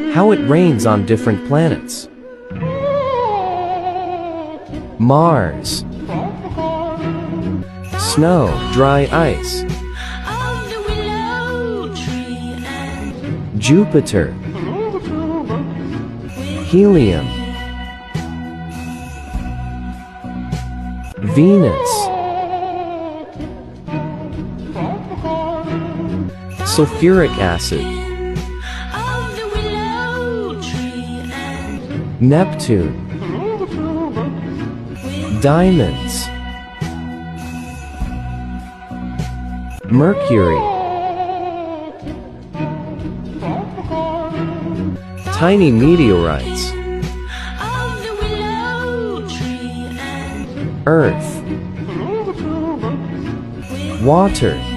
How it rains on different planets. Mars. Snow, dry ice. Jupiter. Helium. Venus. Sulfuric acid. Neptune. Diamonds. Mercury. Tiny meteorites. Earth. Water.